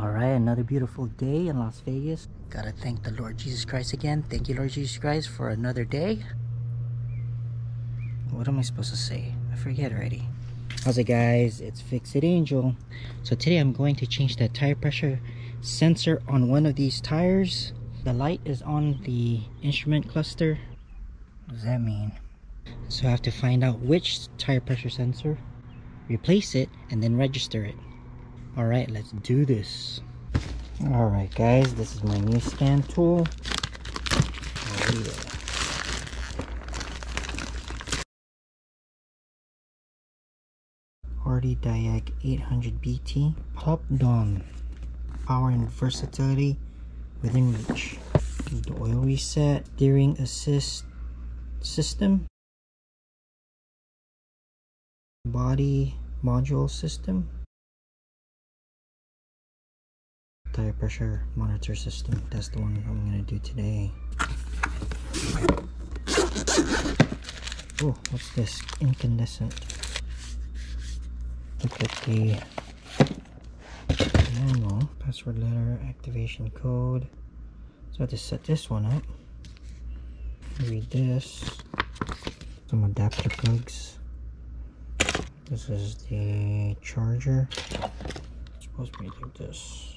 Alright, another beautiful day in Las Vegas. Gotta thank the Lord Jesus Christ again. Thank you, Lord Jesus Christ, for another day. What am I supposed to say? I forget already. How's it, guys? It's Fix It Angel. So today I'm going to change the tire pressure sensor on one of these tires. The light is on the instrument cluster. What does that mean? So I have to find out which tire pressure sensor, replace it, and then register it. Alright, let's do this. Alright guys, this is my new scan tool. Oh yeah. Hardy Diag 800 BT. Top down. Power and versatility within reach. The oil reset. Steering assist system. Body module system. Tire pressure monitor system. That's the one I'm gonna do today. Oh, what's this? Incandescent. Look at the manual. Password letter, activation code. So I have to set this one up. Read this. Some adapter plugs. This is the charger. It's supposed to be like this.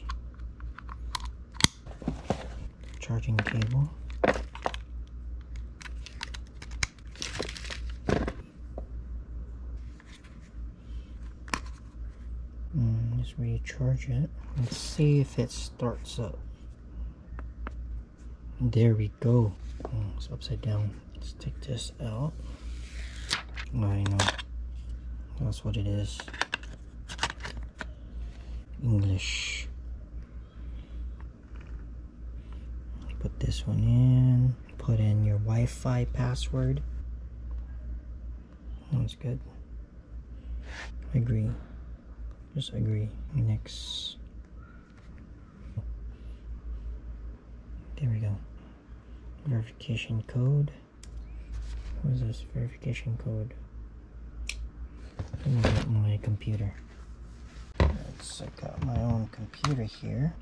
Charging cable. Just recharge it. Let's see if it starts up. There we go. Oh, it's upside down. Let's take this out. I know. That's what it is. English. Put this one in. Put in your Wi-Fi password. That's good. Agree. Just agree. Next. There we go. Verification code. What is this verification code? Let me get my computer. Let's check out my own computer here.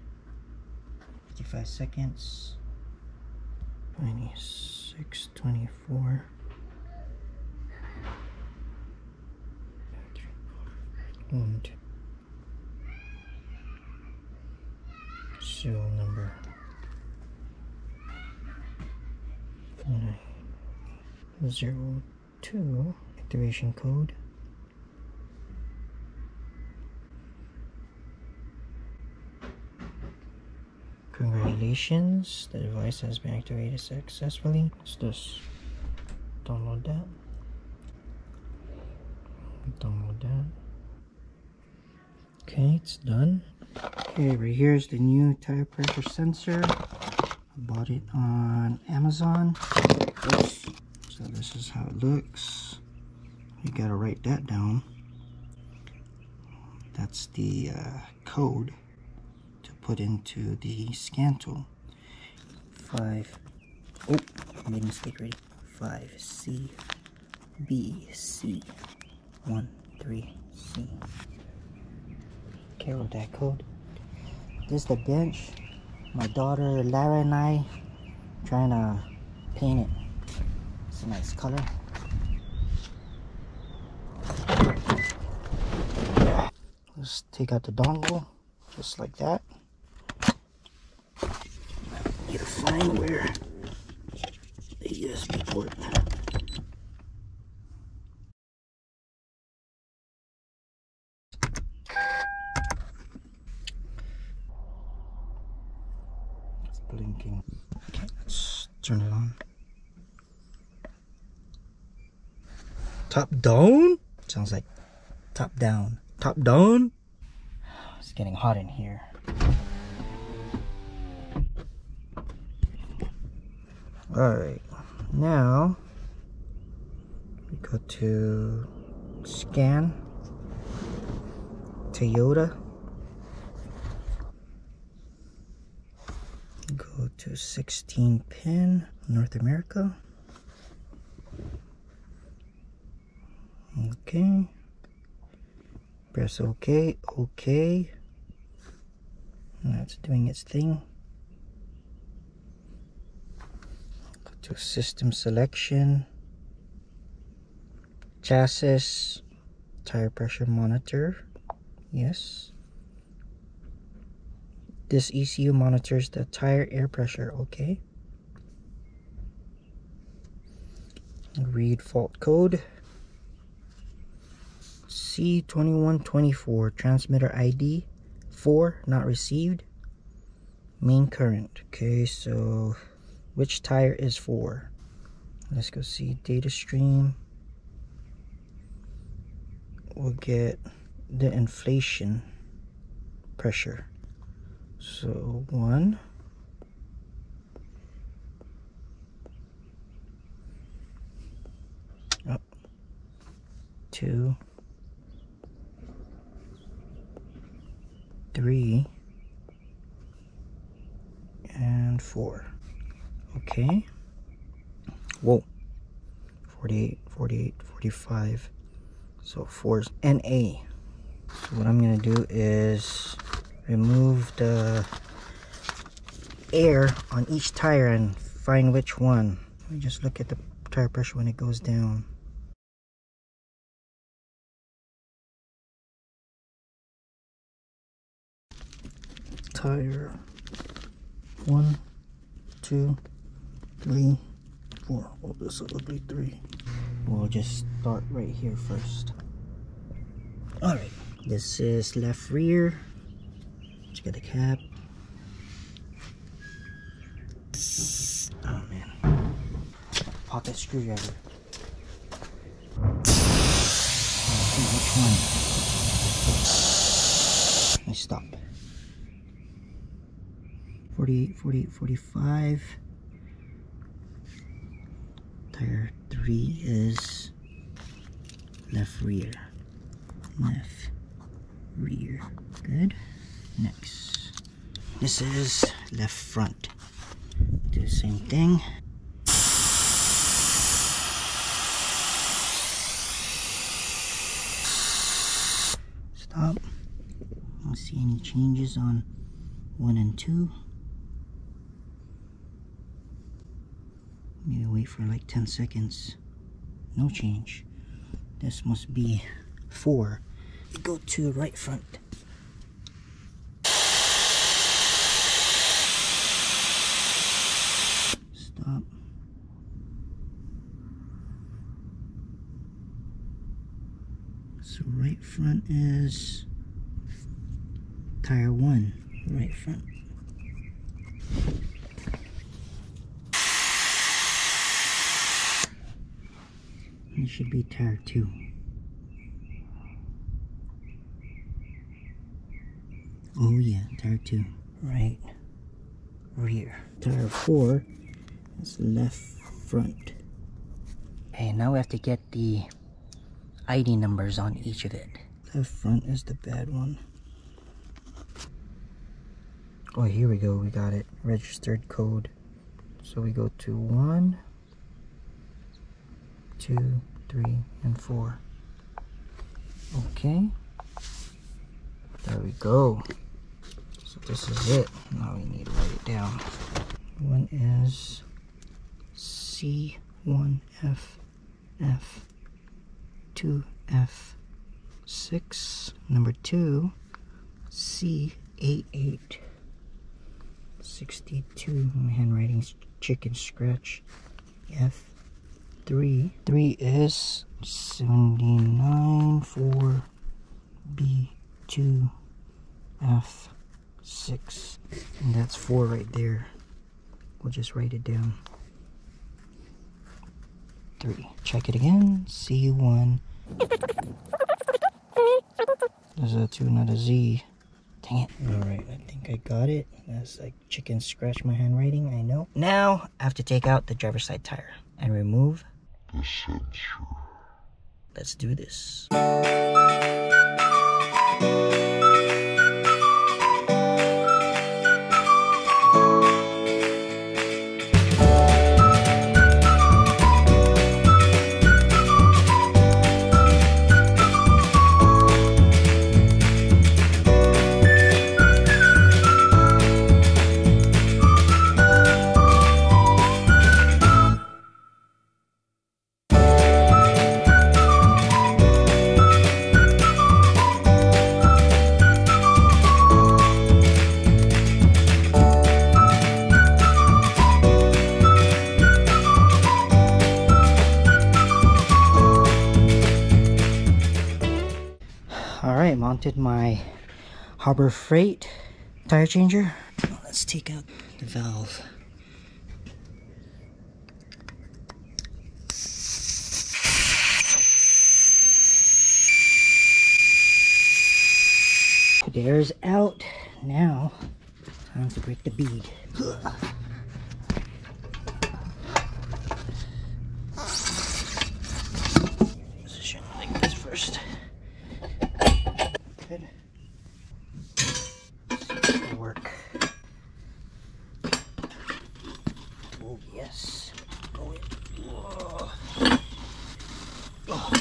55 seconds. 2624. Serial number 902. Activation code. Congratulations, the device has been activated successfully. What's this? Download that. Download that. Okay, it's done. Okay, right here is the new tire pressure sensor. I bought it on Amazon. Oops. So this is how it looks. You gotta write that down. That's the code to put into the scan tool. Oh, I made a mistake already. 5CBC13C. Okay, with that code. This is the bench. My daughter Lara and I trying to paint it. It's a nice color. Let's take out the dongle, just like that. Need to find where the USB port. It's blinking. Okay, let's turn it on. Top down? Sounds like top down. Top down? It's getting hot in here. Alright, now we go to scan Toyota. Go to 16 pin North America. Okay. Press OK. OK. Now it's doing its thing. Go to system selection, chassis, tire pressure monitor. Yes. This ECU monitors the tire air pressure. Okay. Read fault code. C2124, transmitter ID 4, not received. Main current. Okay, so which tire is 4? Let's go see data stream. We'll get the inflation pressure. So 1, 2, 3, and 4. Okay. Whoa. 48, 48, 45. So 4 is NA. So what I'm going to do is remove the air on each tire and find which one. Let me just look at the tire pressure when it goes down. Tire 1, 2, 3, 4. Oh, this is a ugly 3. We'll just start right here first. Alright, this is left rear. Let's get the cap. Oh man. Pocket screwdriver. Let's see which one. Let me stop. 48, 48, 45. Tire 3 is left rear. Left rear. Good. Next. This is left front. Do the same thing. Stop. I don't see any changes on 1 and 2. Maybe wait for like 10 seconds. No change. This must be 4. Go to right front. Stop. So right front is tire 1. Right front. It should be tire 2. Oh yeah, tire 2. Right rear. Tire 4 is left front. Okay, now we have to get the ID numbers on each of it. Left front is the bad one. Oh, here we go. We got it. Registered code. So we go to 1, 2, 3, and 4. Okay. There we go. So this is it. Now we need to write it down. One is C1FF 2F6. Number 2 C8862. My handwriting's chicken scratch. F3. 3 is 794B2F6. And that's 4 right there. We'll just write it down. 3. Check it again. C1. There's a 2, not a Z. Dang it. Alright, I think I got it. That's like chicken scratch my handwriting, I know. Now, I have to take out the driver's side tire and remove the sensor. Let's do this. mounted my Harbor Freight tire changer. Let's take out the valve. The air's out. Now, time to break the bead. Position like this first. Good. It'll work. Oh yes. Go in. Whoa. Oh.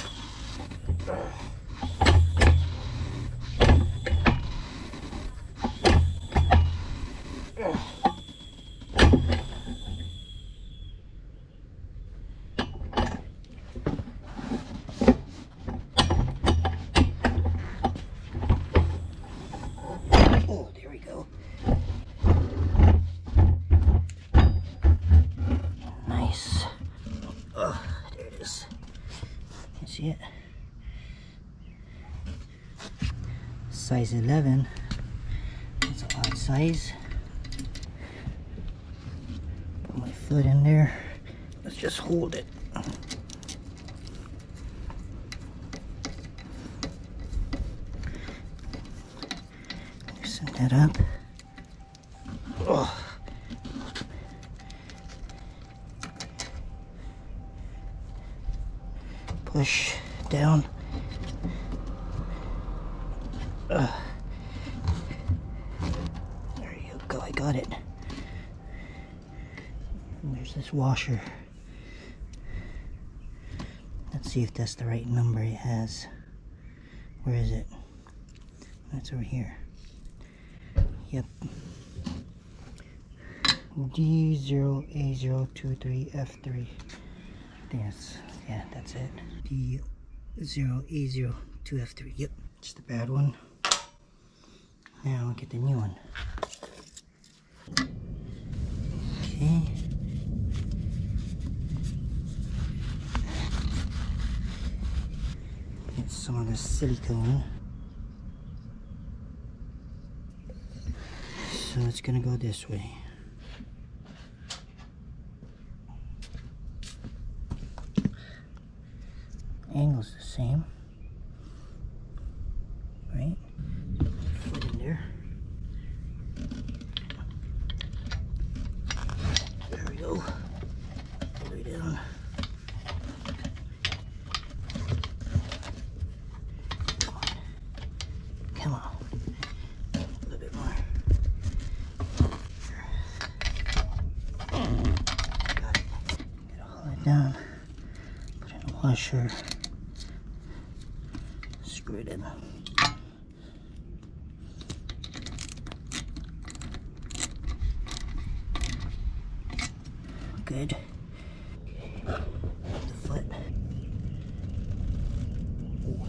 Oh, there we go. Nice. Oh, there it is. You see it? Size 11. That's an odd size. Put my foot in there. Let's just hold it. Loosen that up. Oh. Push down. There you go, I got it. And there's this washer. Let's see if that's the right number it has. Where is it? That's over here. Yep. D0A023F3. Yes, yeah, that's it. D0A02F3. Yep, it's the bad one. Now I'll get the new one. Okay. Get some of the silicone. So it's gonna go this way. Angle's the same, right? Foot in there. There we go. All the way down. Come on. Come on. A little bit more. Got it. Gotta hold it down. Put it in the washer. Screw it in. Good. The foot. Ooh.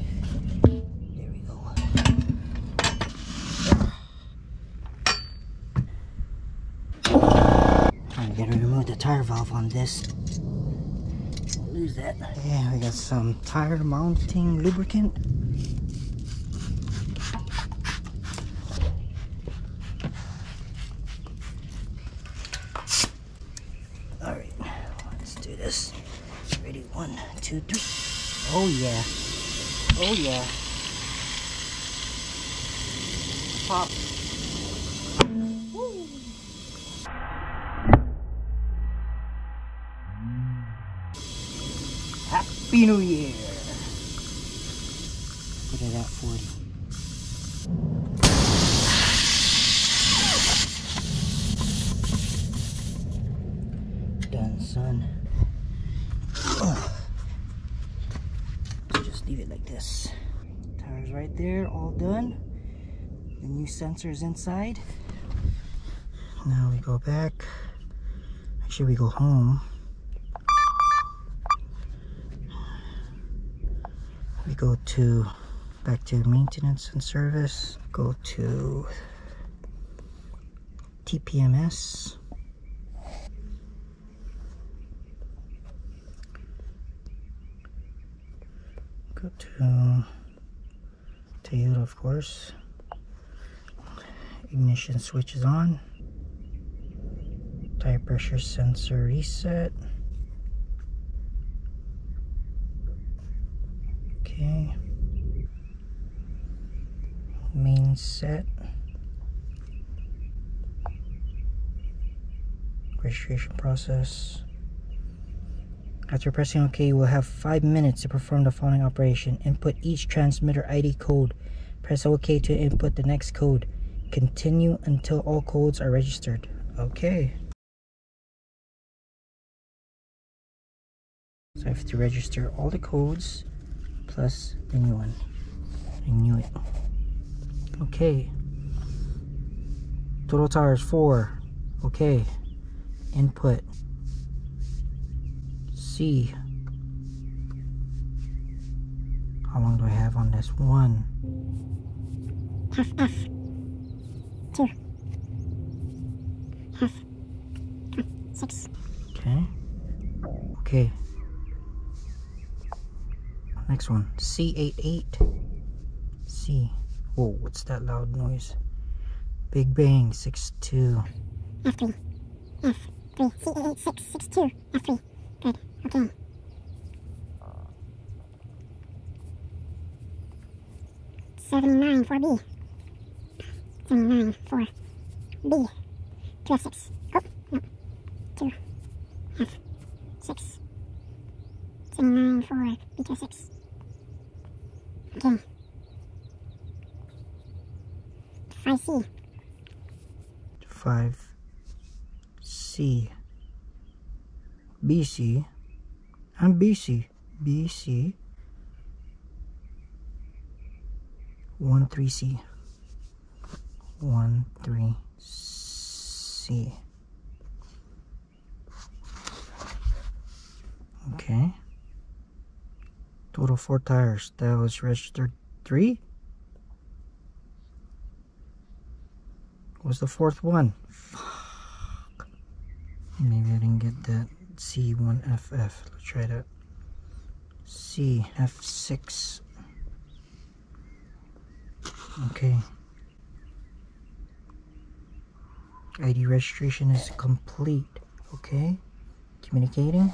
There we go. I gotta remove the tire valve on this. Lose that. Yeah, we got some tire mounting lubricant. Alright, let's do this. Ready? 1, 2, 3. Oh yeah. Oh yeah. Pop. Woo. Happy New Year! Put it at 40. Done, son. So just leave it like this. Tires right there, all done. The new sensor's inside. Now we go back. Actually, we go home. We go to back to maintenance and service. Go to TPMS. Go to Toyota, of course. Ignition switch is on. Tire pressure sensor reset. Okay. Main set. Registration process. After pressing OK, you will have 5 minutes to perform the following operation. Input each transmitter ID code. Press OK to input the next code. Continue until all codes are registered. Okay. So I have to register all the codes plus the new one. I knew it. Okay. Total tires 4. Okay. Input C. How long do I have on this? 1. Half F. 2. Half 6. Okay. Okay. Next one. C88. C. Whoa, what's that loud noise? Big Bang 62. F3. F3. C88662. F3. Good. Okay. $79 for B. $79 for B. 2F6. Oh, no. 2 F6. $79 for B2F6. Okay. 5C. 5C. BC. And BC. BC. 13C. 13C. Okay. Total 4 tires. That was registered 3. What's the 4th one? Fuck. Maybe I didn't get that. C1FF. Let's try that. CF6. Okay. ID registration is complete. Okay. Communicating.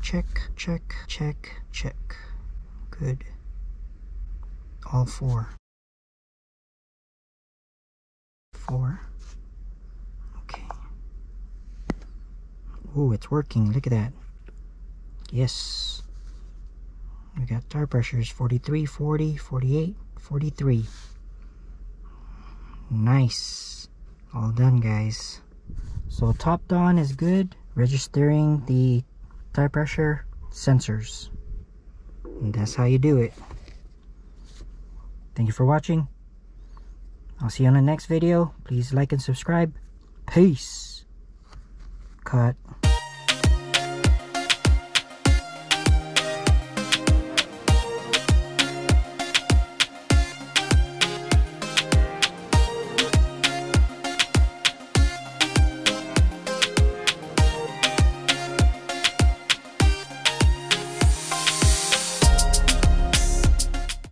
Check, check, check, check. Good. All 4. 4. Okay. Oh, it's working. Look at that. Yes. We got tire pressures 43, 40, 48, 43. Nice. All done, guys. So topped on is good. Registering the tire pressure sensors. And that's how you do it. Thank you for watching. I'll see you on the next video. Please like and subscribe. Peace. Cut.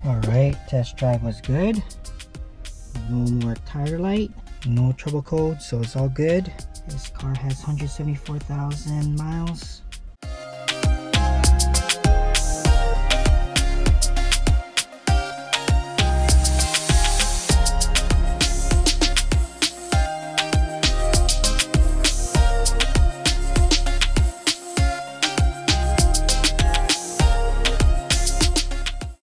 Alright, test drive was good. No more tire light, no trouble code, so it's all good. This car has 174,000 miles.